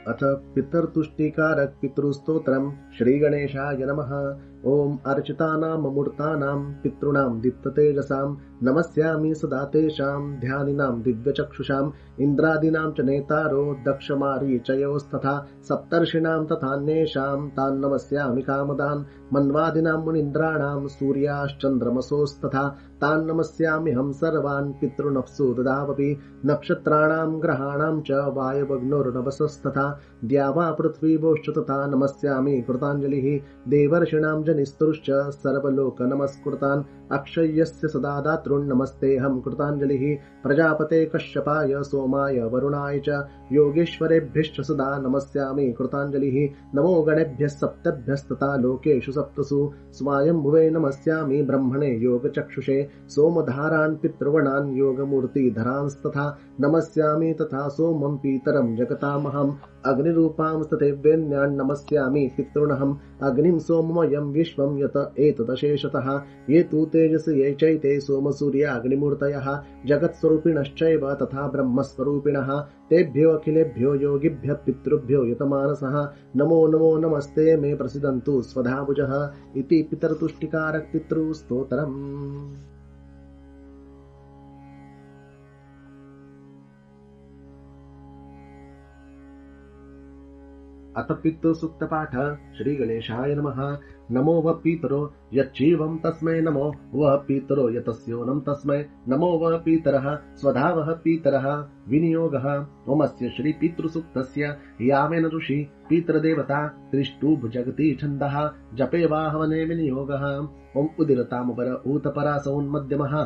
अथ पितर्तुष्टिकारक पितृस्तोत्रम् श्रीगणेशाय नमः। ओम अर्चितानां मूर्तानां पितॄणां दीप्ततेजसां नमस्यामि सदा तेषां ध्यानिनां दिव्यचक्षुषां इन्द्रादीनां च नेतारो दक्षमारीचयोस्तथा सप्तर्षीणां तथान्येषां तान् नमस्यामि कामदान् मन्वादीनां मुनीन्द्राणां सूर्याश्चन्द्रमसोस्तथा तान् नमस्याम्यहं सर्वान् पितॄनप्सु ददावपि नक्षत्राणां ग्रहाणां च वायवग्नोर्नवसस्तथा द्यावा पृथ्वीवोश्च तथा नमस्यामि कृताञ्जलिः देवर्षिणां जनिस्तुश्च सर्वलोकनमस्कृतान् अक्षय्यस्य सदा दातॄन् नमस्तेऽहं कृताञ्जलिः प्रजापते कश्यपाय सोमाय वरुणाय च योगेश्वरेभ्यश्च सदा नमस्यामि कृताञ्जलिः नमो गणेभ्यः सप्तभ्यस्तथा लोकेषु सप्तसु स्वायम्भुवे नमस्यामि ब्रह्मणे योगचक्षुषे सोमधारान् पितृवणान् योगमूर्तिधरांस्तथा नमस्यामि तथा सोमं पीतरं जगतामहम् अग्निरूपां तथैवेन्यान् नमस्यामि पितॄनहम् अग्निं सोममयं विश्वं यत एतदशेषतः ये तु तेजस ये चैते सोमसूर्याग्निमूर्तयः जगत्स्वरूपिणश्चैव तथा ब्रह्मस्वरूपिणः तेभ्यो अखिलेभ्यो योगिभ्यः पितृभ्यो यतमानसः नमो नमो नमस्ते मे प्रसीदन्तु स्वधाभुजः इति पितर्तुष्टिकारक पितृस्तोत्रम्। अथ पितृसूक्तपाठ श्रीगणेशाय नमः। नमो वः पितरो यच्छीवं तस्मै नमो वः पितरो यतस्योनं तस्मै नमो वः पितरः स्वधा वः पितरः विनियोगः। ओमस्य श्रीपितृसूक्तस्य यामेन ऋषि पितृदेवता त्रिष्टुभ जगति छन्दः जपे वा हवने विनियोगः। ओम उदीरतामुपर ऊतपरासौन्मध्यमः